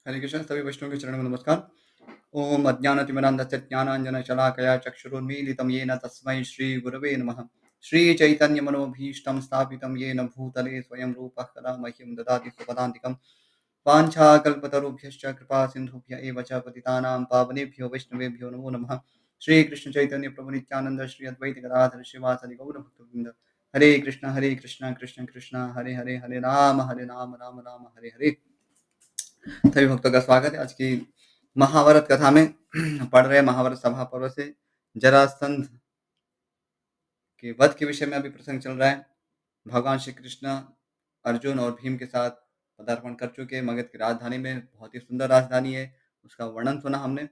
हरे कृष्ण सभी वैष्णव के चरणों में नमस्कार। ओम अज्ञानतिमिरान्धस्य ज्ञानाञ्जनशलाकया चक्षुरुन्मीलितं येन तस्मै श्रीगुरवे नमः। श्रीचैतन्यमनोभीष्टं स्थापितं येन भूतले स्वयं रूपः कदा मह्यं ददाति स्वपदान्तिकं। वाञ्छाकल्पतरुभ्यश्च कृपासिन्धुभ्य एव च पतितानां पावनेभ्यो वैष्णवेभ्यो नमो नमः। श्रीकृष्णचैतन्य प्रभु नित्यानन्द श्री अद्वैत गदाधर श्रीवासदि गौरभक्तवृन्द। हरे कृष्ण कृष्ण कृष्ण हरे हरे, हरे राम राम राम हरे हरे। सभी भक्तों का स्वागत है। आज की महाभारत कथा में पढ़ रहे महाभारत सभा पर्व से जरासंध के वध के विषय में अभी प्रसंग चल रहा है। भगवान श्री कृष्ण अर्जुन और भीम के साथ पदार्पण कर चुके हैं मगध की राजधानी में। बहुत ही सुंदर राजधानी है, उसका वर्णन सुना हमने।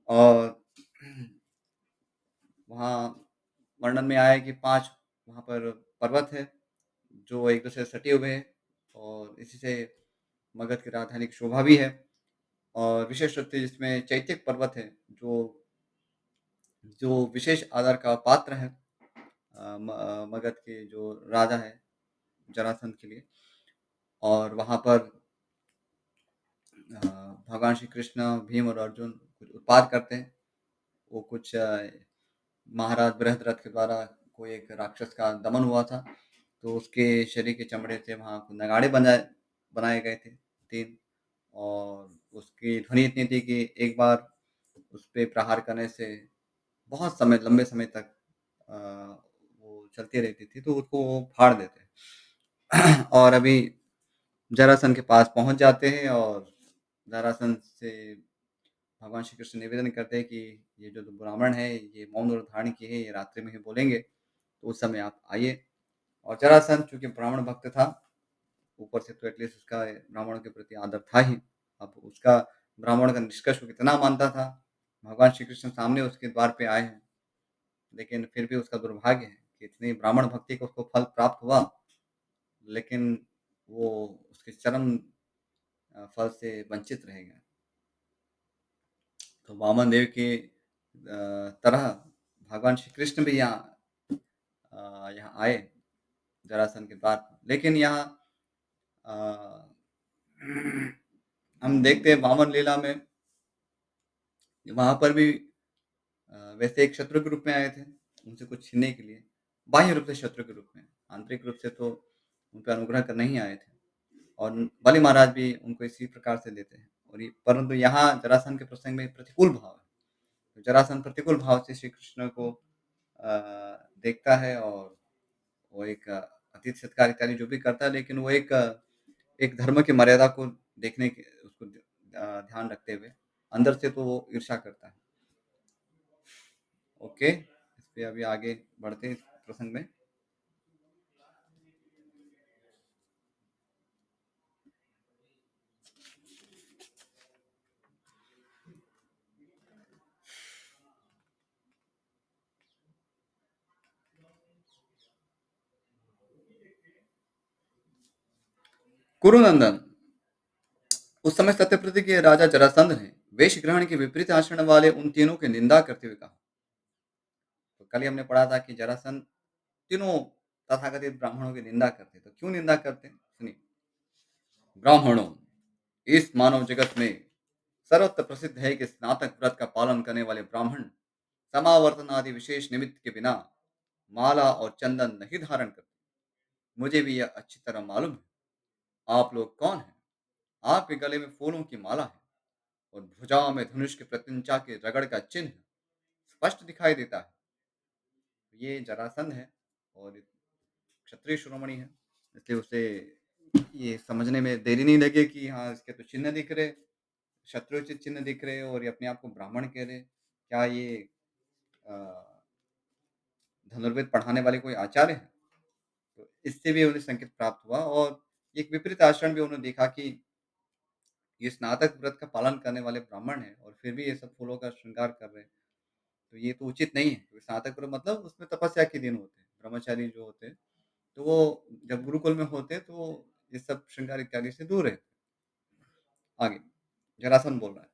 और वहाँ वर्णन में आया है कि 5 वहाँ पर पर्वत है जो एक दूसरे से सटे हुए हैं और इसी से मगध की राजधानी की शोभा भी है। और विशेष रूप से जिसमें चैत्य पर्वत है जो जो विशेष आदर का पात्र है मगध के जो राजा है जरासंध के लिए। और वहाँ पर भगवान श्री कृष्ण भीम और अर्जुन कुछ उत्पात करते हैं। वो कुछ महाराज बृहद्रथ के द्वारा कोई एक राक्षस का दमन हुआ था, तो उसके शरीर के चमड़े से वहाँ नगाड़े बनाए गए थे 3। और उसकी ध्वनि इतनी थी कि एक बार उस पे प्रहार करने से बहुत समय लंबे समय तक अ, वो चलती रहती थी, तो उसको वो फाड़ देते। और अभी जरासंध के पास पहुंच जाते हैं और जरासंध से भगवान श्री कृष्ण निवेदन करते हैं कि ये जो ब्राह्मण है ये मौन व्रत धारण किए है, ये रात्रि में ही बोलेंगे, तो उस समय आप आइए। और जरासंध चूंकि ब्राह्मण भक्त था, ऊपर से तो एटलीस्ट उसका ब्राह्मणों के प्रति आदर था ही। अब उसका ब्राह्मण का निष्कर्ष वो कितना मानता था। भगवान श्री कृष्ण सामने उसके द्वार पे आए हैं, लेकिन फिर भी उसका दुर्भाग्य है कि इतनी ब्राह्मण भक्ति को उसको फल प्राप्त हुआ, लेकिन वो उसके चरम फल से वंचित रह गया। तो वामन देव के तरह भगवान श्री कृष्ण भी यहाँ आए जरासंध के द्वार पर। लेकिन यहाँ अ, हम देखते हैं वामन लीला में वहां पर भी वैसे एक शत्रु के रूप में आए थे उनसे कुछ छीनने के लिए, बाह्य रूप से शत्रु के रूप में। आंतरिक रूप से तो उन पर अनुग्रह करने ही आए थे। और बलि महाराज भी उनको इसी प्रकार से देते हैं। और ये परंतु यहाँ जरासंध के प्रसंग में प्रतिकूल भाव है। तो जरासंध प्रतिकूल भाव से श्री कृष्ण को देखता है और वो एक अतिथि सत्कार इत्यादि जो भी करता है, लेकिन वो एक धर्म की मर्यादा को देखने के उसको ध्यान रखते हुए अंदर से तो वो ईर्ष्या करता है। ओके, इस पे अभी आगे बढ़ते हैं इस प्रसंग में। कुरुनंदन, उस समय सत्यप्रति के राजा जरासंध ने वेश ग्रहण के विपरीत आचरण वाले उन तीनों की निंदा करते हुए कहा। तो कल ही हमने पढ़ा था कि जरासंध तीनों तथाकथित ब्राह्मणों की निंदा करते। तो क्यों निंदा करते हैं सुनिए। ब्राह्मणों, इस मानव जगत में सर्वत्र प्रसिद्ध है कि स्नातक व्रत का पालन करने वाले ब्राह्मण समावर्तन आदि विशेष निमित्त के बिना माला और चंदन नहीं धारण करते। मुझे भी यह अच्छी तरह मालूम है। आप लोग कौन हैं? आपके गले में फूलों की माला है और भुजाओं में धनुष के प्रत्यंचा के रगड़ का चिन्ह स्पष्ट दिखाई देता है। ये जरासंध है और क्षत्रिय शिरोमणि है, इसलिए उसे ये समझने में देरी नहीं लगे कि हाँ इसके तो चिन्ह दिख रहे, शत्रुचित चिन्ह दिख रहे और ये अपने आप को ब्राह्मण कह रहे। क्या ये अ, धनुर्वेद पढ़ाने वाले कोई आचार्य हैं? तो इससे भी उन्हें संकेत प्राप्त हुआ और एक विपरीत आचरण भी उन्होंने देखा कि ये स्नातक व्रत का पालन करने वाले ब्राह्मण हैं और फिर भी ये सब फूलों का श्रृंगार कर रहे हैं। तो ये तो उचित नहीं है, क्योंकि स्नातक व्रत मतलब उसमें तपस्या के दिन होते हैं, ब्रह्मचारी जो होते हैं, तो वो जब गुरुकुल में होते हैं तो ये सब श्रृंगार इत्यादि से दूर रहते हैं। आगे जरासंध बोल रहा है,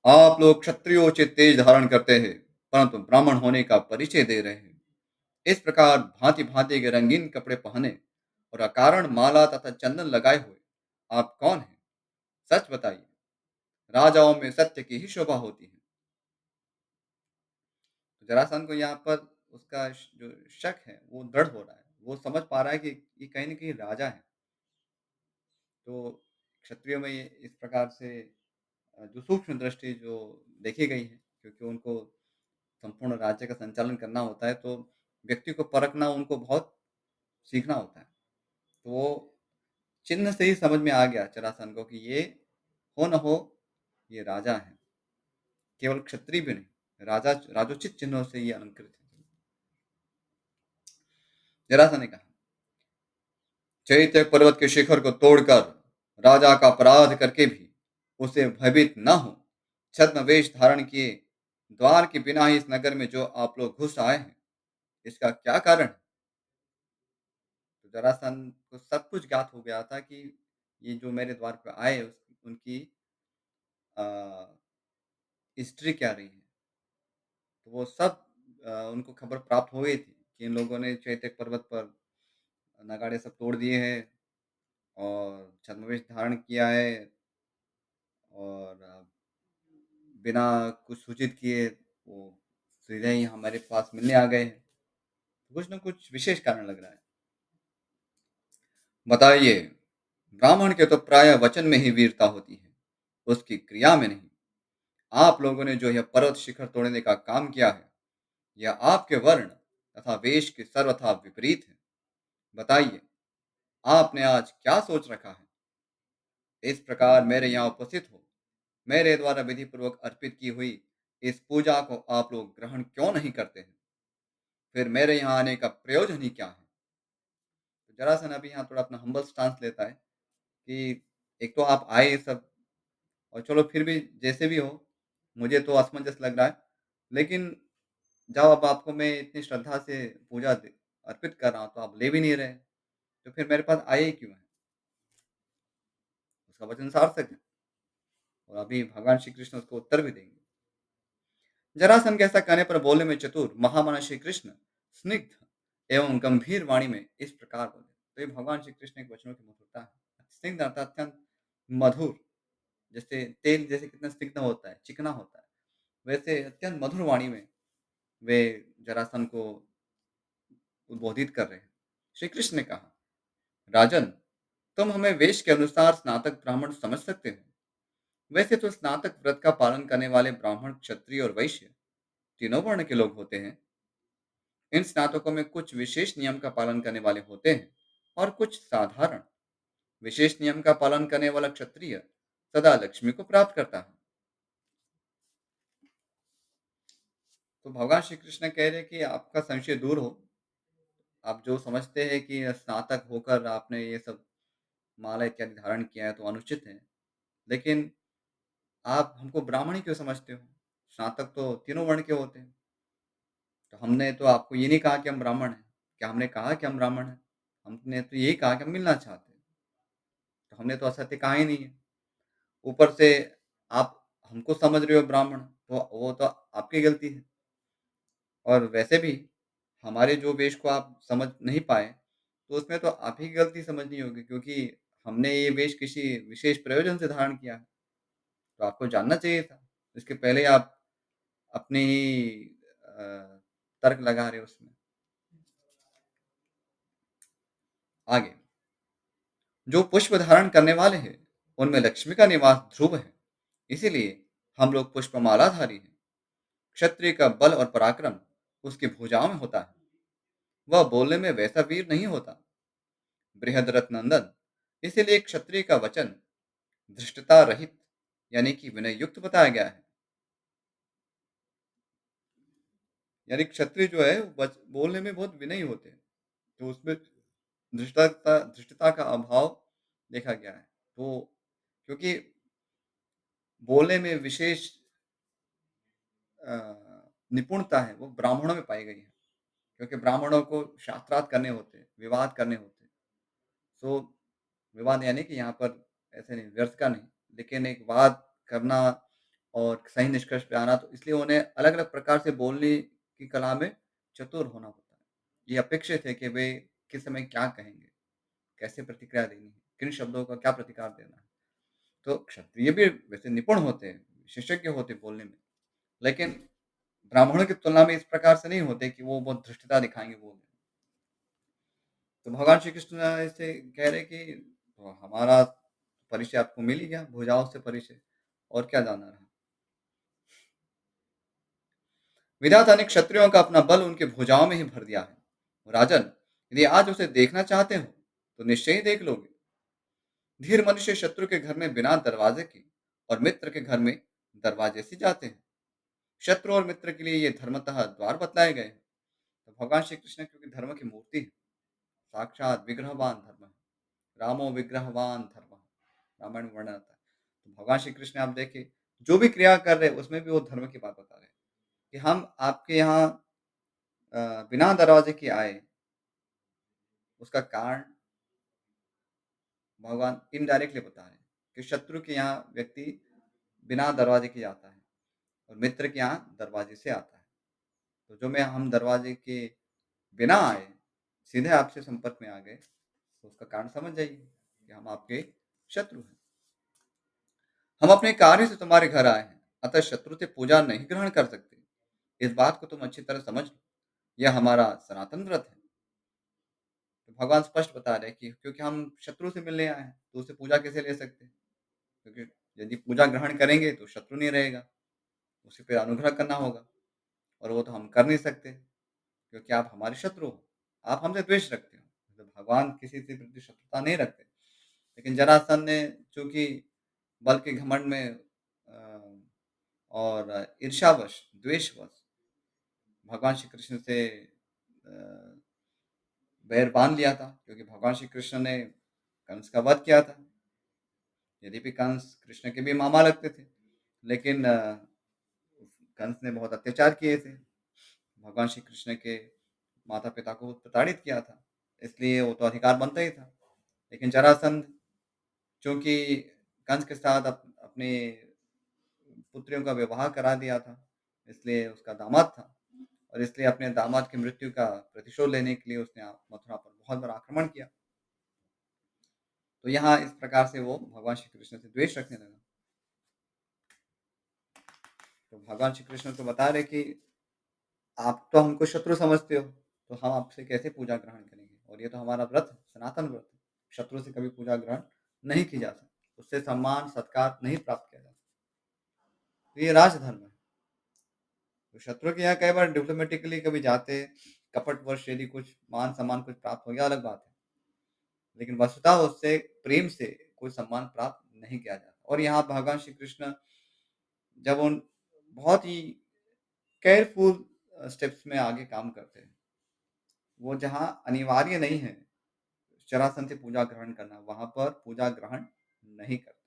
आप लोग क्षत्रियोचित तेज धारण करते हैं, परंतु ब्राह्मण होने का परिचय दे रहे हैं। इस प्रकार भांति भांति के रंगीन कपड़े पहने और अकारण माला तथा चंदन लगाए हुए आप कौन हैं? सच बताइए। राजाओं में सत्य की ही शोभा होती है। तो जरासंध को यहाँ पर उसका जो शक है वो दृढ़ हो रहा है। वो समझ पा रहा है कि ये कहीं न कहीं राजा है। तो क्षत्रियों में ये इस प्रकार से जो सूक्ष्म दृष्टि जो देखी गई है, क्योंकि उनको संपूर्ण राज्य का संचालन करना होता है, तो व्यक्ति को परखना उनको बहुत सीखना होता है। तो वो चिन्ह से ही समझ में आ गया जरासंध को कि ये हो न हो, ये राजा है। केवल क्षत्रिय भी नहीं, राजोचित चिन्हों से ये अलंकृत है। जरासंध ने कहा, चैत्य पर्वत के शिखर को तोड़कर राजा का अपराध करके भी उसे भयभीत न हो, छद्म धारण किए द्वार के बिना ही इस नगर में जो आप लोग घुस आए हैं, इसका क्या कारण है? तो जरासंध को सब कुछ ज्ञात हो गया था कि ये जो मेरे द्वार पे आए उनकी हिस्ट्री क्या रही है। तो वो सब उनको खबर प्राप्त हो गई थी कि इन लोगों ने चैतक पर्वत पर नगाड़े सब तोड़ दिए हैं और छद्मवेश धारण किया है और बिना कुछ सूचित किए वो सीधे ही हमारे पास मिलने आ गए हैं। कुछ न कुछ विशेष कारण लग रहा है। बताइए, ब्राह्मण के तो प्राय वचन में ही वीरता होती है, उसकी क्रिया में नहीं। आप लोगों ने जो यह पर्वत शिखर तोड़ने का काम किया है, यह आपके वर्ण तथा वेश के सर्वथा विपरीत है। बताइए, आपने आज क्या सोच रखा है? इस प्रकार मेरे यहाँ उपस्थित हो, मेरे द्वारा विधि पूर्वक अर्पित की हुई इस पूजा को आप लोग ग्रहण क्यों नहीं करते हैं? फिर मेरे यहाँ आने का प्रयोजन ही क्या है? तो जरासन अभी यहाँ थोड़ा अपना हम्बल स्टांस लेता है कि एक तो आप आए ये सब, और चलो फिर भी जैसे भी हो, मुझे तो असमंजस लग रहा है। लेकिन जब अब आपको मैं इतनी श्रद्धा से अर्पित कर रहा हूँ, तो आप ले भी नहीं रहे, तो फिर मेरे पास आए ही क्यों हैं? उसका वचन सार्थक है और अभी भगवान श्री कृष्ण उसको उत्तर भी देंगे। जरासंध के ऐसा कहने पर बोलने में चतुर महामना श्री कृष्ण स्निग्ध एवं गंभीर वाणी में इस प्रकार बोले। तो ये भगवान श्री कृष्ण के वचनों की मधुरता है। स्निग्ध अर्थात अत्यंत मधुर, जैसे तेल जैसे कितना स्निग्ध होता है, चिकना होता है, वैसे अत्यंत मधुर वाणी में वे जरासंध को उद्बोधित कर रहे हैं। श्री कृष्ण ने कहा, राजन, तुम हमें वेश के अनुसार स्नातक ब्राह्मण समझ सकते हो। वैसे तो स्नातक व्रत का पालन करने वाले ब्राह्मण, क्षत्रिय और वैश्य तीनों वर्ण के लोग होते हैं। इन स्नातकों में कुछ विशेष नियम का पालन करने वाले होते हैं और कुछ साधारण। विशेष नियम का पालन करने वाला क्षत्रिय सदा लक्ष्मी को प्राप्त करता है। तो भगवान श्री कृष्ण कह रहे हैं कि आपका संशय दूर हो। आप जो समझते हैं कि स्नातक होकर आपने ये सब माला इत्यादि धारण किया है तो अनुचित है, लेकिन आप हमको ब्राह्मण ही क्यों समझते हो? स्नातक तो तीनों वर्ण के होते हैं। तो हमने तो आपको ये नहीं कहा कि हम ब्राह्मण हैं। क्या हमने कहा कि हम ब्राह्मण हैं? हमने तो यही कहा कि हम मिलना चाहते हैं। तो हमने तो असत्य कहा ही नहीं है। ऊपर से आप हमको समझ रहे हो ब्राह्मण, तो वो तो आपकी गलती है। और वैसे भी हमारे जो वेश को आप समझ नहीं पाए, तो उसमें तो आप ही की गलती समझनी होगी, क्योंकि हमने ये वेश किसी विशेष प्रयोजन से धारण किया है। तो आपको जानना चाहिए था। इसके पहले आप अपने ही तर्क लगा रहे हो उसमें। आगे, जो पुष्प धारण करने वाले हैं, उनमें लक्ष्मी का निवास ध्रुव है। इसीलिए हम लोग पुष्पमालाधारी हैं। क्षत्रिय का बल और पराक्रम उसकी भुजाओं में होता है। वह बोलने में वैसा वीर नहीं होता। बृहद नंदन, इसीलिए क्षत्रिय का वचन धृष्टता रहित यानी कि विनय युक्त बताया गया है। यानी क्षत्रिय जो है वो बोलने में बहुत विनयी होते हैं, तो उसमें धृष्टता का अभाव देखा गया है। तो क्योंकि बोलने में विशेष अ, निपुणता है वो ब्राह्मणों में पाई गई है, क्योंकि ब्राह्मणों को शास्त्रार्थ करने होते हैं, विवाद करने होते हैं। सो विवाद यानी कि यहाँ पर ऐसे नहीं, व्यर्थ का नहीं, लेकिन एक वाद करना और सही निष्कर्ष पे आना, तो इसलिए उन्हें अलग-अलग प्रकार से बोलने की कला में चतुर होना होता है। ये अपेक्षित है कि वे किस समय क्या कहेंगे, कैसे प्रतिक्रिया देनी है, किन शब्दों का क्या प्रतिकार देना है। तो क्षत्रिय भी वैसे निपुण होते हैं, विशेषज्ञ होते हैं बोलने में, लेकिन ब्राह्मणों की तुलना में इस प्रकार से नहीं होते कि वो बहुत धृष्टता दिखाएँगे बोलने में। तो भगवान श्री कृष्ण ऐसे कह रहे कि तो हमारा परिचय आपको मिल ही गया, भुजाओं से परिचय, और क्या जानना रहा। विधाता ने क्षत्रियों का अपना बल उनकी भुजाओं में ही भर दिया है। राजन, यदि आज उसे देखना चाहते हो तो निश्चय ही देख लोगे। धीर मनुष्य शत्रु के घर में बिना दरवाजे के और मित्र के घर में दरवाजे से जाते हैं। शत्रु और मित्र के लिए ये धर्मतः द्वार बतलाए गए हैं। तो भगवान श्री कृष्ण क्योंकि धर्म की मूर्ति है, साक्षात विग्रहवान धर्म है। रामो विग्रहवान धर्म, रामायण में वर्णन आता है। तो भगवान श्री कृष्ण आप देखिए, जो भी क्रिया कर रहे हैं उसमें भी वो धर्म की बात बता रहे हैं कि हम आपके यहाँ बिना दरवाजे के आए, उसका कारण भगवान इनडायरेक्टली बता रहे हैं कि शत्रु के यहाँ व्यक्ति बिना दरवाजे के आता है और मित्र के यहाँ दरवाजे से आता है। तो जो में हम दरवाजे के बिना आए, सीधे आपसे संपर्क में आ गए, तो उसका कारण समझ जाइए कि हम आपके शत्रु हैं। हम अपने कार्य से तुम्हारे घर आए हैं, अतः शत्रु से पूजा नहीं ग्रहण कर सकते। इस बात को तुम अच्छी तरह समझ लो, यह हमारा सनातन व्रत है। तो भगवान स्पष्ट बता रहे हैं कि क्योंकि हम शत्रु से मिलने आए हैं, तो उससे पूजा कैसे ले सकते हैं? क्योंकि यदि पूजा ग्रहण करेंगे तो शत्रु नहीं रहेगा, उसी पे अनुग्रह करना होगा, और वो तो हम कर नहीं सकते क्योंकि आप हमारे शत्रु हो, आप हमसे द्वेष रखते हो। तो भगवान किसी से प्रति शत्रुता नहीं रखते, लेकिन जरासंध ने चूंकि बल के घमंड में और ईर्ष्यावश, द्वेषवश भगवान श्री कृष्ण से बैर बांध लिया था, क्योंकि भगवान श्री कृष्ण ने कंस का वध किया था। यद्यपि कंस कृष्ण के भी मामा लगते थे, लेकिन कंस ने बहुत अत्याचार किए थे, भगवान श्री कृष्ण के माता पिता को प्रताड़ित किया था, इसलिए वो तो अधिकार बनता ही था। लेकिन जरासंध चूंकि कंस के साथ अपने पुत्रियों का विवाह करा दिया था, इसलिए उसका दामाद था, और इसलिए अपने दामाद की मृत्यु का प्रतिशोध लेने के लिए उसने मथुरा पर बहुत बड़ा आक्रमण किया। तो यहाँ इस प्रकार से वो भगवान श्री कृष्ण से द्वेष रखने लगा। तो भगवान श्री कृष्ण तो बता रहे कि आप तो हमको शत्रु समझते हो, तो हम आपसे कैसे पूजा ग्रहण करेंगे? और ये तो हमारा व्रत है, सनातन व्रत है। शत्रु से कभी पूजा ग्रहण नहीं की जा सकती, उससे सम्मान सत्कार नहीं प्राप्त किया जा सकता। तो ये राजधर्म है। तो शत्रु के यहाँ कई बार डिप्लोमेटिकली कभी जाते, कपटवश यदि कुछ मान सम्मान कुछ प्राप्त हो गया, अलग बात है, लेकिन वस्तुतः उससे प्रेम से कोई सम्मान प्राप्त नहीं किया जाता। और यहाँ भगवान श्री कृष्ण जब उन बहुत ही केयरफुल स्टेप्स में आगे काम करते हैं, वो जहाँ अनिवार्य नहीं है जरासंध से पूजा ग्रहण करना, वहां पर पूजा ग्रहण नहीं करते।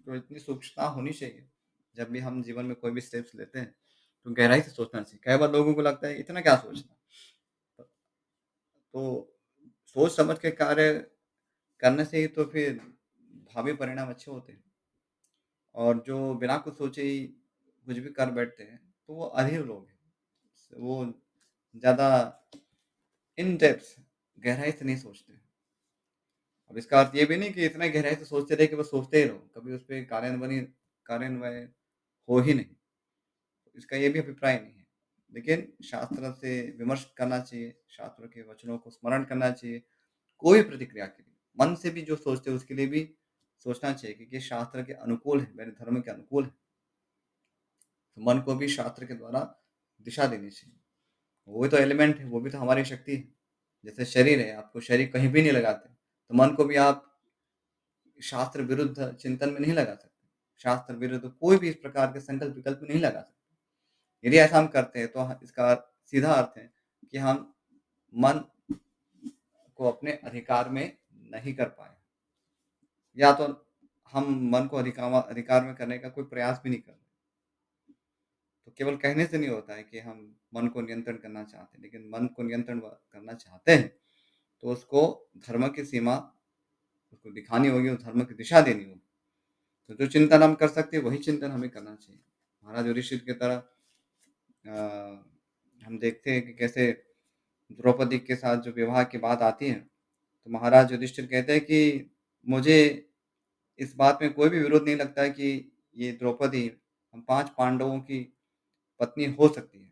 तो इतनी सूक्ष्मता होनी चाहिए, जब भी हम जीवन में कोई भी स्टेप्स लेते हैं तो गहराई से सोचना चाहिए। कई बार लोगों को लगता है इतना क्या सोचना, तो सोच समझ के कार्य करने से ही तो फिर भावी परिणाम अच्छे होते हैं। और जो बिना कुछ सोचे ही कुछ भी कर बैठते हैं, तो वो अधीर लोग हैं, वो ज्यादा इन डेप्थ गहराई से नहीं सोचते। अब इसका अर्थ ये भी नहीं कि इतना गहराई से सोचते रहे कि बस सोचते ही रहो, कभी उस पे कार्यान्वयन हो ही नहीं। इसका ये भी अभिप्राय नहीं है। लेकिन शास्त्र से विमर्श करना चाहिए, शास्त्र के वचनों को स्मरण करना चाहिए, कोई प्रतिक्रिया के लिए। मन से भी जो सोचते हैं उसके लिए भी सोचना चाहिए कि ये शास्त्र के अनुकूल है, मेरे धर्म के अनुकूल है। तो मन को भी शास्त्र के द्वारा दिशा देनी चाहिए। वो भी तो एलिमेंट है, वो भी तो हमारी शक्ति है। जैसे शरीर है, आपको शरीर कहीं भी नहीं लगाते, तो मन को भी आप शास्त्र विरुद्ध चिंतन में नहीं लगा सकते। शास्त्र विरुद्ध कोई भी इस प्रकार के संकल्प विकल्प नहीं लगा सकते। यदि ऐसा हम करते हैं तो इसका सीधा अर्थ है कि हम मन को अपने अधिकार में नहीं कर पाए, या तो हम मन को अधिकार में करने का कोई प्रयास भी नहीं कर रहे। तो केवल कहने से नहीं होता है कि हम मन को नियंत्रण करना चाहते हैं, लेकिन मन को नियंत्रण करना चाहते हैं तो उसको धर्म की सीमा उसको दिखानी होगी, उस धर्म की दिशा देनी होगी। तो जो चिंतन हम कर सकते हैं वही चिंतन हमें करना चाहिए। महाराज युधिष्ठिर की तरह हम देखते हैं कि कैसे द्रौपदी के साथ जो विवाह की बात आती है, तो महाराज युधिष्ठिर कहते हैं कि मुझे इस बात में कोई भी विरोध नहीं लगता है कि ये द्रौपदी हम 5 पांडवों की पत्नी हो सकती है।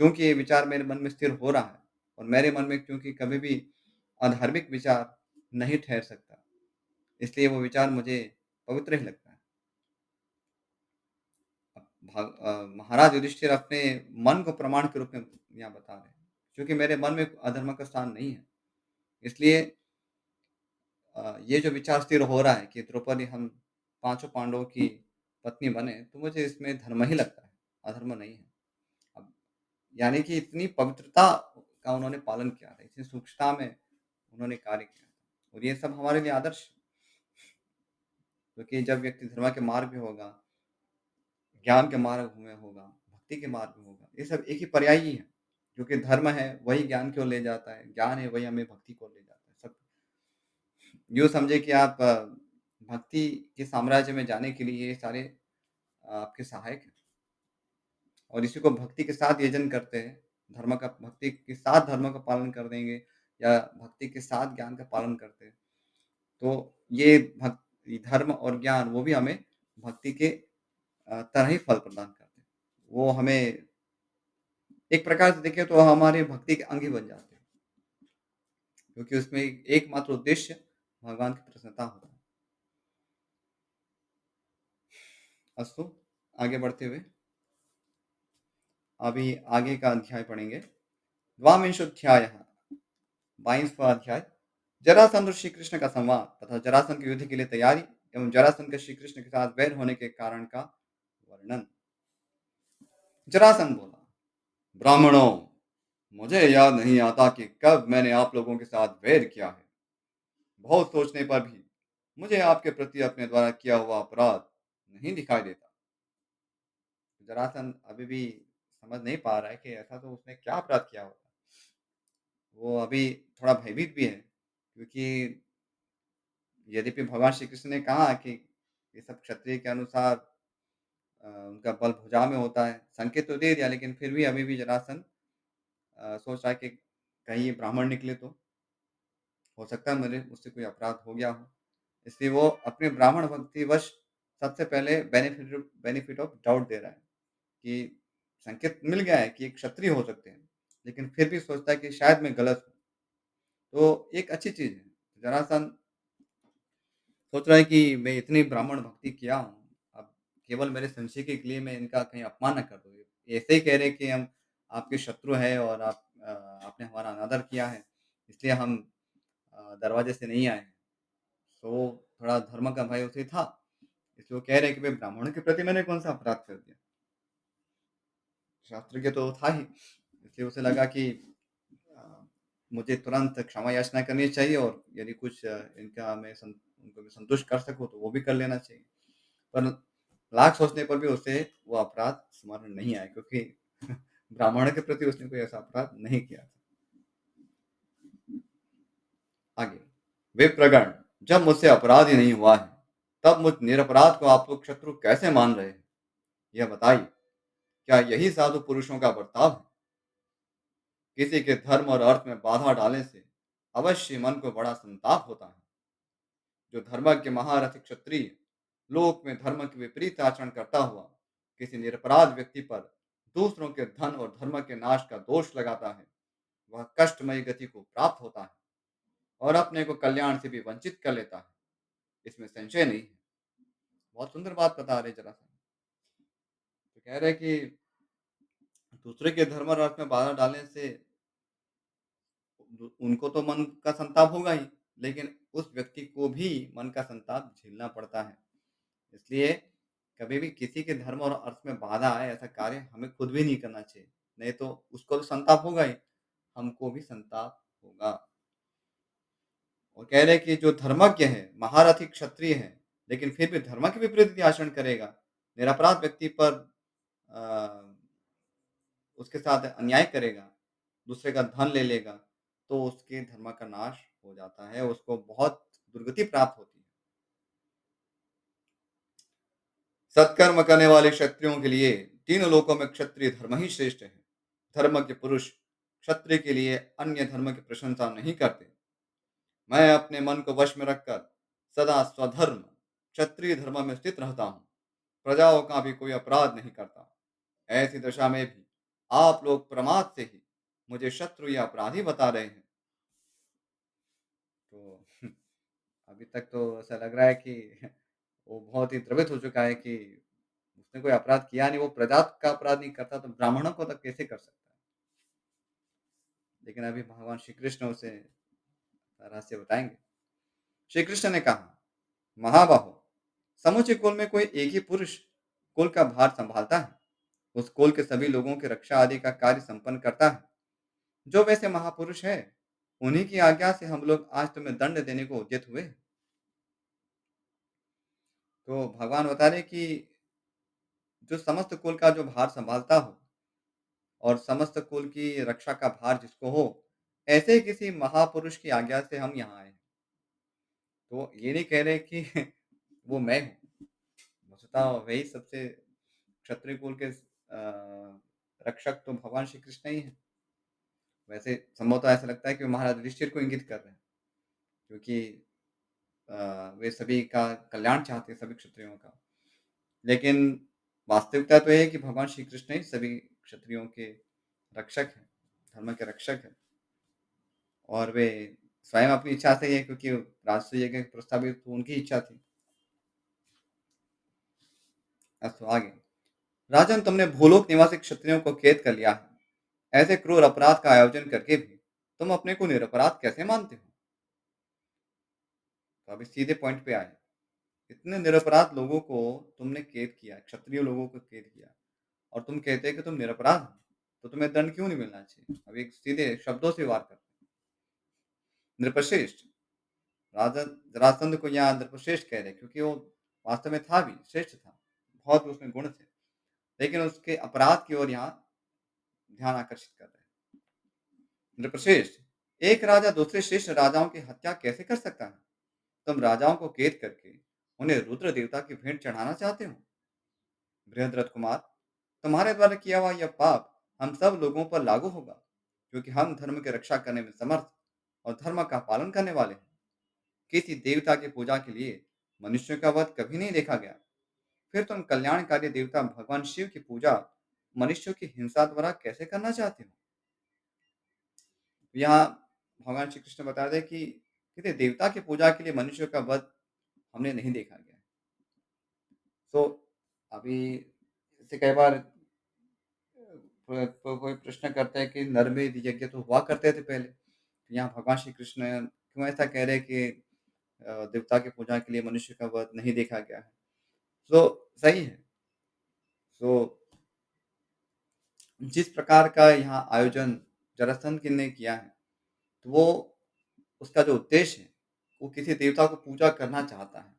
क्योंकि ये विचार मेरे मन में स्थिर हो रहा है और मेरे मन में क्योंकि कभी भी अधार्मिक विचार नहीं ठहर सकता, इसलिए वो विचार मुझे पवित्र ही लगता है। महाराज युधिष्ठिर अपने मन को प्रमाण के रूप में यहाँ बता रहे हैं, क्योंकि मेरे मन में अधर्म का स्थान नहीं है। इसलिए ये जो विचार स्थिर हो रहा है कि द्रौपदी हम पाँचों पांडवों की पत्नी बने, तो मुझे इसमें धर्म ही लगता है, अधर्म नहीं है। अब यानी कि इतनी पवित्रता का उन्होंने पालन किया था, इतनी सूक्ष्मता में उन्होंने कार्य किया था और ये सब हमारे लिए आदर्श है, क्योंकि जब व्यक्ति धर्म के मार्ग पे होगा, ज्ञान के मार्ग में होगा, भक्ति के मार्ग में होगा, ये सब एक ही पर्याय ही है, क्योंकि धर्म है वही ज्ञान की ओर ले जाता है, ज्ञान है वही हमें भक्ति की ओर ले जाता है। सब यूँ समझिए कि आप भक्ति के साम्राज्य में जाने के लिए ये सारे आपके सहायक हैं और इसी को भक्ति के साथ यजन करते हैं, धर्म का भक्ति के साथ धर्म का पालन कर देंगे या भक्ति के साथ ज्ञान का पालन करते हैं, तो ये धर्म और ज्ञान वो भी हमें भक्ति के तरह ही फल प्रदान करते हैं। वो हमें एक प्रकार से देखें तो हमारे भक्ति के अंग ही बन जाते हैं, क्योंकि उसमें एकमात्र उद्देश्य भगवान की प्रसन्नता होता है। अस्तु, आगे बढ़ते हुए अभी आगे का अध्याय पढ़ेंगे। द्वाविंशोऽध्यायः 22वां अध्याय। जरासंध और श्री कृष्ण का संवाद तथा जरासंध के युद्ध के लिए तैयारी एवं जरासंध के श्री कृष्ण के साथ वैर होने के कारण का वर्णन। जरासंध बोला, ब्राह्मणों, मुझे याद नहीं आता कि कब मैंने आप लोगों के साथ वैर किया है। बहुत सोचने पर भी मुझे आपके प्रति अपने द्वारा किया हुआ अपराध नहीं दिखाई देता। जरासंध अभी भी समझ नहीं पा रहा है कि ऐसा तो उसने क्या अपराध किया होगा। वो अभी थोड़ा भयभीत भी है, क्योंकि यद्यपि भगवान श्री कृष्ण ने कहा कि ये सब क्षत्रिय के अनुसार उनका बल भुजा में होता है, संकेत तो दे दिया, लेकिन फिर भी अभी भी जरासंध सोच रहा है कि कहीं ये ब्राह्मण निकले तो हो सकता है मेरे मुझसे कोई अपराध हो गया हो। इसलिए वो अपने ब्राह्मण भक्तिवश सबसे पहले बेनिफिट ऑफ डाउट दे रहा है कि संकेत मिल गया है कि एक क्षत्रिय हो सकते हैं, लेकिन फिर भी सोचता है कि शायद मैं गलत हूँ। तो एक अच्छी चीज़ है। जरासंध सोच रहा है कि मैं इतनी ब्राह्मण भक्ति किया हूँ, अब केवल मेरे संशय के लिए मैं इनका कहीं अपमान ना कर दूँ। ये ऐसे ही कह रहे हैं कि हम आपके शत्रु हैं और आपने हमारा अनादर किया है, इसलिए हम दरवाजे से नहीं आए हैं। तो थोड़ा धर्म का भय उसे था, इसलिए वो कह रहे हैं कि भाई ब्राह्मणों के प्रति मैंने कौन-सा अपराध कर दिया? शास्त्र के तो था ही, इसलिए उसे लगा कि अ, मुझे तुरंत क्षमा याचना करनी चाहिए और यदि कुछ इनका मैं उनको मैं संतुष्ट कर सकूँ तो वो भी कर लेना चाहिए। पर लाख सोचने पर भी उसे वो अपराध स्मरण नहीं आया, क्योंकि ब्राह्मण के प्रति उसने कोई ऐसा अपराध नहीं किया था। आगे, विप्रगण, जब मुझसे अपराध ही नहीं हुआ है, तब मुझ निरपराध को आप लोग शत्रु कैसे मान रहे हैं? यह बताइए, क्या यही साधु पुरुषों का बर्ताव है? किसी के धर्म और अर्थ में बाधा डालने से अवश्य मन को बड़ा संताप होता है। जो धर्मज्ञ महारथी क्षत्रिय लोक में धर्म के विपरीत आचरण करता हुआ किसी निरपराध व्यक्ति पर दूसरों के धन और धर्म के नाश का दोष लगाता है, वह कष्टमयी गति को प्राप्त होता है और अपने को कल्याण से भी वंचित कर लेता है, इसमें संशय नहीं है। बहुत सुंदर बात बता रहे जरा सा। तो कह रहे कि दूसरे के धर्म और अर्थ में बाधा डालने से उनको तो मन का संताप होगा ही, लेकिन उस व्यक्ति को भी मन का संताप झेलना पड़ता है। इसलिए कभी भी किसी के धर्म और अर्थ में बाधा आए ऐसा कार्य हमें खुद भी नहीं करना चाहिए, नहीं तो उसको तो संताप होगा ही, हमको भी संताप होगा। और कह रहे हैं कि जो धर्मज्ञ है, महारथी क्षत्रिय है, लेकिन फिर भी धर्म के विपरीत आचरण करेगा, निरपराध व्यक्ति पर उसके साथ अन्याय करेगा, दूसरे का धन ले लेगा, तो उसके धर्म का नाश हो जाता है, उसको बहुत दुर्गति प्राप्त होती है। सत्कर्म करने वाले क्षत्रियों के लिए तीनों लोकों में क्षत्रिय धर्म ही श्रेष्ठ है। धर्म के पुरुष क्षत्रिय के लिए अन्य धर्म की प्रशंसा नहीं करते। मैं अपने मन को वश में रखकर सदा स्वधर्म क्षत्रिय धर्म में स्थित रहता हूँ, प्रजाओं का भी कोई अपराध नहीं करता। ऐसी दशा में भी आप लोग प्रमाद से ही मुझे शत्रु या अपराधी बता रहे हैं। तो अभी तक तो ऐसा लग रहा है कि वो बहुत ही द्रवित हो चुका है कि उसने कोई अपराध किया नहीं, वो प्रजा का अपराध नहीं करता तो ब्राह्मणों को तो कैसे कर सकता है। लेकिन अभी भगवान श्री कृष्ण उसे रहस्य बताएंगे। श्री कृष्ण ने कहा, महाबाहो, समूचे कुल में कोई एक ही पुरुष कुल का भार संभालता है, उस कुल के सभी लोगों की रक्षा आदि का कार्य संपन्न करता है। जो वैसे महापुरुष है, उन्हीं की आज्ञा से हम लोग आज तुम्हें दंड देने को उद्यत हुए। तो भगवान बता रहे कि जो समस्त कुल का जो भार संभालता हो और समस्त कुल की रक्षा का भार जिसको हो, ऐसे ही किसी महापुरुष की आज्ञा से हम यहाँ आए हैं। तो ये नहीं कह रहे कि वो मैं हूँ, वस्तुतः वही सबसे क्षत्रिय कुल के रक्षक तो भगवान श्री कृष्ण ही हैं। वैसे संभवतः ऐसा लगता है कि वो महाराज युधिष्ठिर को इंगित कर रहे हैं, क्योंकि वे सभी का कल्याण चाहते हैं, सभी क्षत्रियों का। लेकिन वास्तविकता तो ये है कि भगवान श्री कृष्ण ही सभी क्षत्रियों के रक्षक हैं, धर्म के रक्षक हैं। और वे स्वयं अपनी इच्छा से ही है, क्योंकि राजसूय यज्ञ प्रस्तावित तो उनकी इच्छा थी। अस्तु आगे। राजन, तुमने भूलोक निवासी क्षत्रियों को कैद कर लिया है। ऐसे क्रूर अपराध का आयोजन करके भी तुम अपने को निरपराध कैसे मानते हो? तो अभी सीधे पॉइंट पे आए। इतने निरपराध लोगों को तुमने कैद किया, क्षत्रिय लोगों को कैद किया, और तुम कहते हैं कि तुम निरपराध हो, तो तुम्हें दंड क्यों नहीं मिलना चाहिए? अब एक सीधे शब्दों से वार करते हैं। नृपश्रेष्ठ, राजा जरासंध को यहाँ नृपश्रेष्ठ कह रहे हैं, क्योंकि वो वास्तव में था भी श्रेष्ठ था, बहुत उसमें गुण थे, लेकिन उसके अपराध की ओर यहाँ ध्यान आकर्षित कर रहे हैं। नृपश्रेष्ठ, एक राजा दूसरे श्रेष्ठ राजाओं की हत्या कैसे कर सकता है? तुम राजाओं को कैद करके उन्हें रुद्र देवता की भेंट चढ़ाना चाहते हो। बृहद्रथ कुमार, तुम्हारे द्वारा किया हुआ यह पाप हम सब लोगों पर लागू होगा, क्योंकि हम धर्म की रक्षा करने में समर्थ और धर्म का पालन करने वाले हैं। किसी देवता की पूजा के लिए मनुष्यों का वध कभी नहीं देखा गया। फिर तुम कल्याणकारी देवता भगवान शिव की पूजा मनुष्यों की हिंसा द्वारा कैसे करना चाहते हो? यहाँ भगवान श्री कृष्ण बता रहे कि किसी देवता की पूजा के लिए मनुष्यों का वध हमने नहीं देखा गया। तो अभी जैसे कई बार कोई प्रश्न करता है कि नरमेध यज्ञ तो हुआ करते थे पहले, तो यहाँ भगवान श्री कृष्ण क्यों ऐसा कह रहे हैं कि देवता की पूजा के लिए मनुष्य का वध नहीं देखा गया है? तो सही है। तो जिस प्रकार का यहाँ आयोजन जरासंध ने किया है, तो वो उसका जो उद्देश्य है, वो किसी देवता को पूजा करना चाहता है,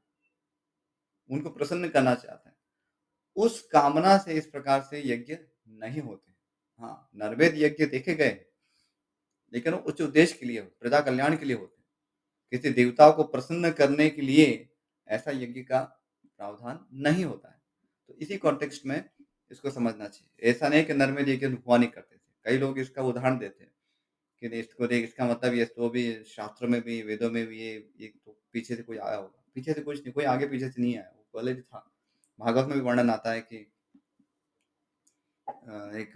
उनको प्रसन्न करना चाहता है। उस कामना से इस प्रकार से यज्ञ नहीं होते। हाँ, नरवेद यज्ञ देखे गए, लेकिन वो उच्च उद्देश्य के लिए, प्रजा कल्याण के लिए होते हैं। किसी देवता को प्रसन्न करने के लिए ऐसा यज्ञ का प्रावधान नहीं होता है। तो इसी कॉन्टेक्स्ट में इसको समझना चाहिए। ऐसा नहीं कि नरमेद यज्ञ हुआ नहीं करते थे। कई लोग इसका उदाहरण देते हैं कि इसको देख, इसका मतलब ये तो भी शास्त्रों में भी, वेदों में भी ये तो पीछे से कोई आया होगा। पीछे से कुछ नहीं, कोई आगे पीछे से नहीं आया, वो पहले भी था। भागवत में भी वर्णन आता है कि एक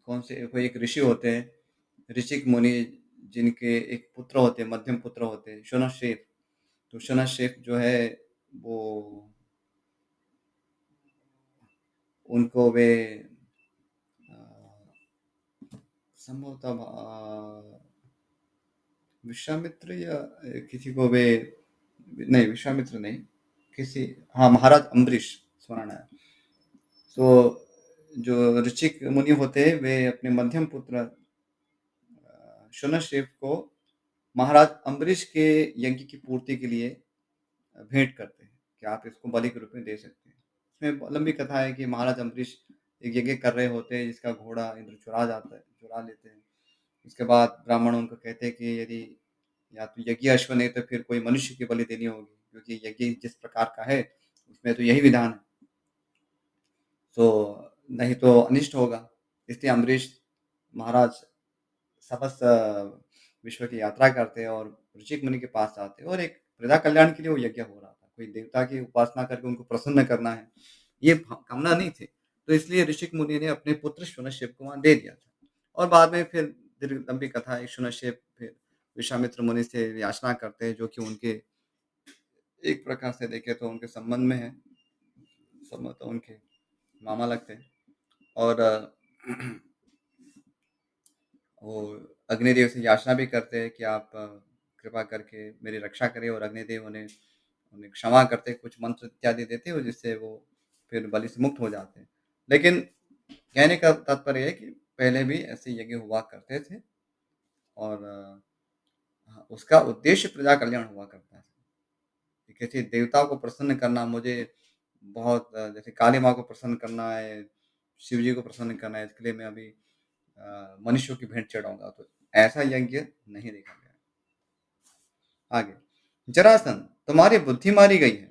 कौन से कोई एक ऋषि होते हैं, ऋषिक मुनि, जिनके एक पुत्र होते हैं, मध्यम पुत्र होते हैं, शनशेफ। तो शनशेफ जो है वो उनको वे संभवतः विश्वामित्र या किसी को वे, नहीं विश्वामित्र नहीं, किसी, हाँ महाराज अम्बरीश स्मरण है। तो जो ऋषिक मुनि होते हैं वे अपने मध्यम पुत्र शनशेफ को महाराज अम्बरीश के यज्ञ की पूर्ति के लिए भेंट करते हैं कि आप इसको बलि के रूप में दे सकते हैं। इसमें लंबी कथा है कि महाराज अम्बरीश एक यज्ञ कर रहे होते हैं, जिसका घोड़ा इंद्र चुरा जाता है, चुरा लेते हैं। उसके बाद ब्राह्मण उनको कहते हैं कि यदि या तो यज्ञ अश्व नहीं तो फिर कोई मनुष्य की बलि देनी होगी, क्योंकि यज्ञ जिस प्रकार का है उसमें तो यही विधान है, तो नहीं तो अनिष्ट होगा। इसलिए अम्बरीश महाराज समस्त विश्व की यात्रा करते और ऋषिक मुनि के पास आते और एक प्रजा कल्याण के लिए वो यज्ञ हो रहा था। कोई देवता की उपासना करके उनको प्रसन्न करना है, ये कामना नहीं थी। तो इसलिए ऋषिक मुनि ने अपने पुत्र शूनश्रेष्ठ को वहाँ दे दिया था। और बाद में फिर दीर्घ लंबी कथा है, शूनश्रेष्ठ फिर विश्वामित्र मुनि से याचना करते हैं, जो कि उनके एक प्रकार से देखें तो उनके संबंध में है, संभवतः उनके मामा लगते हैं। और वो अग्निदेव से याचना भी करते हैं कि आप कृपा करके मेरी रक्षा करें, और अग्निदेव उन्हें उन्हें क्षमा करते, कुछ मंत्र इत्यादि देते और जिससे वो फिर बलि से मुक्त हो जाते हैं। लेकिन कहने का तात्पर्य है कि पहले भी ऐसे यज्ञ हुआ करते थे और हाँ, उसका उद्देश्य प्रजा कल्याण हुआ करता है। कि किसी देवता को प्रसन्न करना, मुझे बहुत जैसे काली माँ को प्रसन्न करना है, शिव जी को प्रसन्न करना है, इसके लिए मैं अभी मनुष्यों की भेंट चढ़ाऊँगा, तो ऐसा यज्ञ नहीं देखा गया। आगे, जरासंध, तुम्हारी बुद्धि मारी गई है।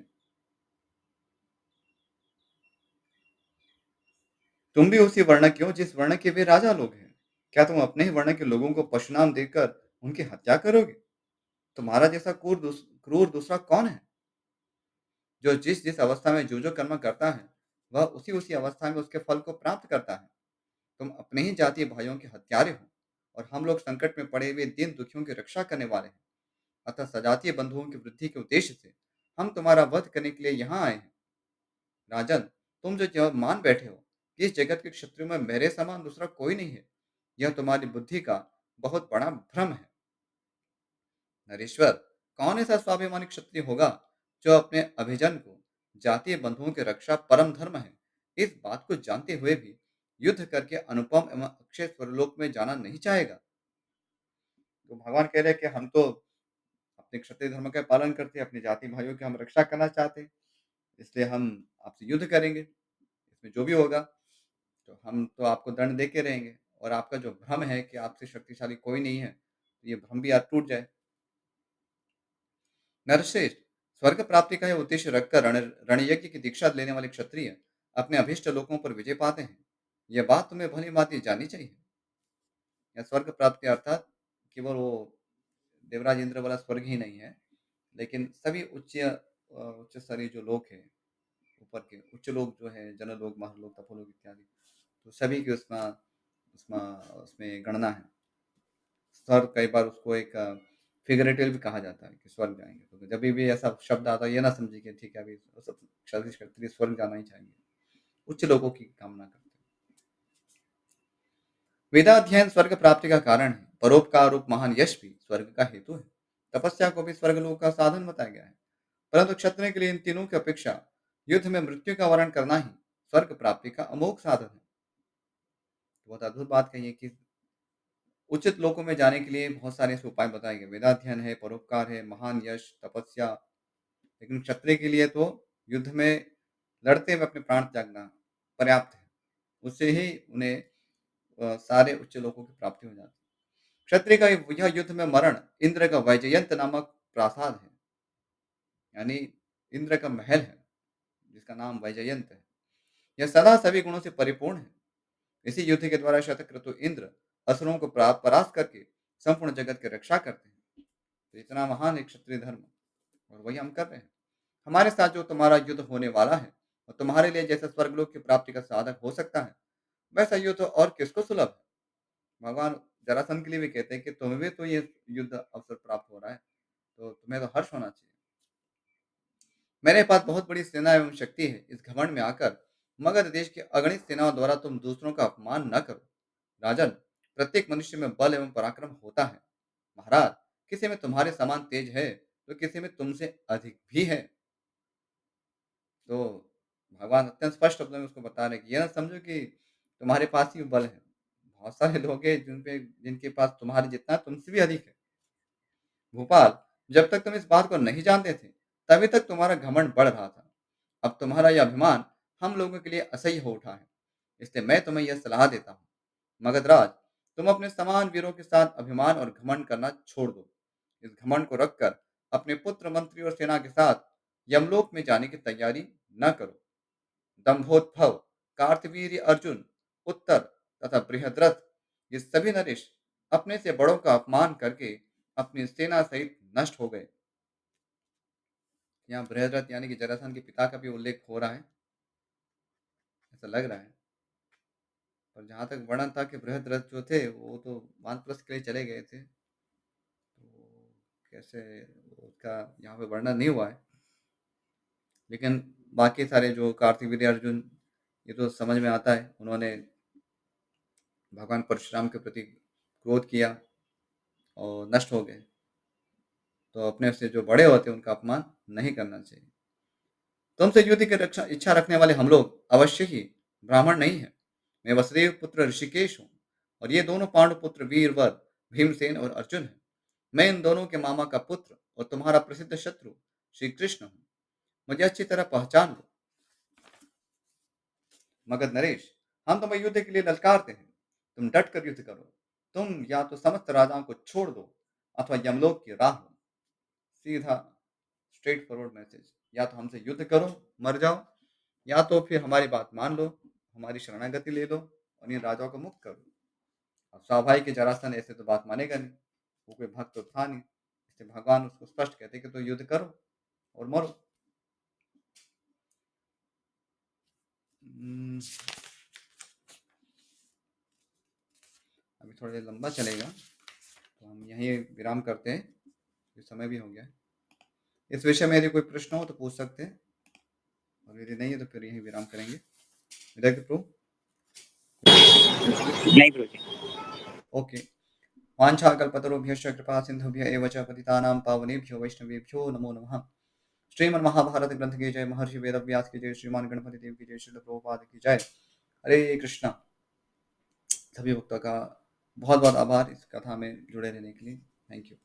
तुम भी उसी वर्ण के हो जिस वर्ण के वे राजा लोग हैं। क्या तुम अपने ही वर्ण के लोगों को पशुनाम देकर उनकी हत्या करोगे? तुम्हारा जैसा क्रूर दूसरा कौन है? जो जिस जिस अवस्था में जो कर्म करता है, वह उसी उसी अवस्था में उसके फल को प्राप्त करता है। तुम अपने ही जातीय भाइयों के हत्यारे हो, और हम लोग संकट में पड़े हुए दीन दुखियों की रक्षा करने वाले हैं। अतः सजातीय बंधुओं की वृद्धि के उद्देश्य से हम तुम्हारा वध करने के लिए यहाँ आए हैं। राजन, तुम जो यह मान बैठे हो कि इस जगत के क्षत्रियों में मेरे समान दूसरा कोई नहीं है, यह तुम्हारी बुद्धि का बहुत बड़ा भ्रम है। नरेश्वर, कौन ऐसा स्वाभिमानी क्षत्रिय होगा जो अपने अभिजन को, जातीय बंधुओं की रक्षा परम धर्म है, इस बात को जानते हुए भी युद्ध करके अनुपम एवं अक्षय स्वरलोक में जाना नहीं चाहेगा? तो भगवान कह रहे हैं कि हम तो अपने क्षत्रिय धर्म का पालन करते हैं, अपनी जाति भाइयों की हम रक्षा करना चाहते हैं, इसलिए हम आपसे युद्ध करेंगे। इसमें जो भी होगा, तो हम तो आपको दंड दे के रहेंगे, और आपका जो भ्रम है कि आपसे शक्तिशाली कोई नहीं है, तो ये भ्रम भी आज टूट जाए। नरश्रेष्ठ, स्वर्ग प्राप्ति का यह उद्देश्य रखकर रणयज्ञ की दीक्षा लेने वाले क्षत्रिय अपने अभिष्ट लोकों पर विजय पाते हैं। यह बात तुम्हें भली भांति जाननी चाहिए। या स्वर्ग प्राप्ति अर्थात केवल वो देवराज इंद्र वाला स्वर्ग ही नहीं है, लेकिन सभी उच्च स्तरीय जो लोग हैं, ऊपर के उच्च लोग जो है, जनलोक, महलोक, तपोलोक इत्यादि, तो सभी की उसमें उसमें उसमें गणना है। स्वर्ग कई बार उसको एक फिगरेटिव भी कहा जाता है कि स्वर्ग जाएंगे, तो जब भी ऐसा शब्द आता है, ये ना समझिए कि ठीक है अभी सब क्षत्रिय स्वर्ग जाना ही चाहिए, उच्च लोगों की कामना करते हैं। वेदाध्ययन स्वर्ग प्राप्ति का कारण है, परोपकार रूप महान यश भी स्वर्ग का हेतु है। तपस्या को भी स्वर्ग लोक का साधन बताया गया है, परंतु क्षत्रिय के लिए इन तीनों की अपेक्षा युद्ध में मृत्यु का वर्ण करना ही स्वर्ग प्राप्ति का अमोघ साधन है। बहुत अद्भुत बात कही है कि उचित लोकों में जाने के लिए बहुत सारे ऐसे उपाय बताए गए, वेदाध्ययन है, परोपकार है, महान यश, तपस्या। लेकिन क्षत्रिय के लिए तो युद्ध में लड़ते हुए अपने प्राण त्यागना पर्याप्त है, उससे ही उन्हें सारे उच्च लोकों की प्राप्ति हो जाती है। क्षत्रिय का यह युद्ध में मरण इंद्र का वैजयंत नामक प्रासाद है, यानी इंद्र का महल है, जिसका नाम वैजयंत है। यह सदा सभी गुणों से परिपूर्ण है। इसी युद्ध के द्वारा शतक्रतु इंद्र असुरों को परास्त करके संपूर्ण जगत की रक्षा करते हैं। तो इतना महान एक क्षत्रिय धर्म, और वही हम कर रहे हैं। हमारे साथ जो तुम्हारा युद्ध होने वाला है, और तुम्हारे लिए जैसे स्वर्गलोक की प्राप्ति का साधक हो सकता है, वैसा युद्ध और किसको सुलभ है। भगवान जरासंध के लिए भी कहते हैं कि तुम्हें भी तो ये युद्ध अवसर प्राप्त हो रहा है, तो तुम्हें तो हर्ष होना चाहिए। मेरे पास बहुत बड़ी सेना एवं शक्ति है, इस घमंड में आकर मगध देश की अगणित सेनाओं द्वारा तुम दूसरों का अपमान न करो। राजन, प्रत्येक मनुष्य में बल एवं पराक्रम होता है। महाराज, किसी में तुम्हारे समान तेज है, तो किसी में तुमसे अधिक भी है। तो भगवान अत्यंत स्पष्ट शब्दों में उसको बता रहे हैं कि यह ना समझो कि तुम्हारे पास ही बल है। बहुत सारे लोग हैं जिनके पास तुम्हारे जितना तुमसे भी अधिक है। भोपाल, जब तक तुम इस बात को नहीं जानते थे, तभी तक तुम्हारा घमंड बढ़ रहा था। अब तुम्हारा यह अभिमान हम लोगों के लिए असह्य हो उठा है। इसलिए मैं तुम्हें यह सलाह देता हूँ, मगधराज, तुम अपने समान वीरों के साथ अभिमान और घमंड करना छोड़ दो। इस घमंड को रखकर अपने पुत्र, मंत्री और सेना के साथ यमलोक में जाने की तैयारी न करो। दंभोत्भव, कार्तवीर्य अर्जुन, उत्तर तथा बृहद्रथ, ये सभी नरेश अपने से बड़ों का अपमान करके अपनी सेना सहित नष्ट हो गए। यहाँ बृहद्रथ यानी कि जरासंध के पिता का भी उल्लेख हो रहा है, ऐसा लग रहा है। और जहाँ तक वर्णन था कि बृहद्रथ जो थे वो तो वानप्रस्थ के लिए चले गए थे, तो कैसे उसका यहाँ पे वर्णन नहीं हुआ है। लेकिन बाकी सारे जो कार्तिक, वीर्य, अर्जुन, ये तो समझ में आता है, उन्होंने भगवान परशुराम के प्रति क्रोध किया और नष्ट हो गए। तो अपने से जो बड़े होते हैं उनका अपमान नहीं करना चाहिए। तुमसे युद्ध की रक्षा इच्छा रखने वाले हम लोग अवश्य ही ब्राह्मण नहीं है। मैं वसुदेव पुत्र ऋषिकेश हूँ और ये दोनों पांडु पुत्र वीरवर भीमसेन और अर्जुन है। मैं इन दोनों के मामा का पुत्र और तुम्हारा प्रसिद्ध शत्रु श्री कृष्ण हूँ। मुझे अच्छी तरह पहचान लो। मगध नरेश, हम तुम्हें युद्ध के लिए ललकारते हैं, तुम डट कर युद्ध करो। तुम या तो समस्त राजाओं को छोड़ दो अथवा यमलोक की राह लो। सीधा स्ट्रेट फॉरवर्ड मैसेज, या तो हमसे युद्ध करो, मर जाओ, या तो फिर हमारी बात मान लो, हमारी शरणागति ले लो और इन राजाओं को मुक्त करो। अब स्वाभाविक है जरासंध ऐसे तो बात मानेगा नहीं, वो कोई भक्त तो था नहीं, इसलिए भगवान उसको स्पष्ट कहते कि तो युद्ध करो और मरो। हम्म, अभी थोड़ा देर लंबा चलेगा तो हम यहीं विराम करते हैं, ये समय भी हो गया है। इस विषय में यदि कोई प्रश्न हो तो पूछ सकते हैं, और यदि नहीं है तो फिर यहीं विराम करेंगे। विदाई प्रभु। नहीं गुरु जी। ओके। वाञ्छाकल्पतरुभ्यश्च कृपा सिंधुभ्य एव च पतितानां पावनेभ्यो वैष्णवेभ्यो नमो नमः। श्रीमद् महाभारत ग्रंथ की जय, महर्षि वेदव्यास की जय, श्रीमान गणपति देव की जय, श्रील प्रभुपाद की जय। हरे कृष्णा। सभी भक्तों का बहुत बहुत आभार इस कथा में जुड़े रहने के लिए। Thank you.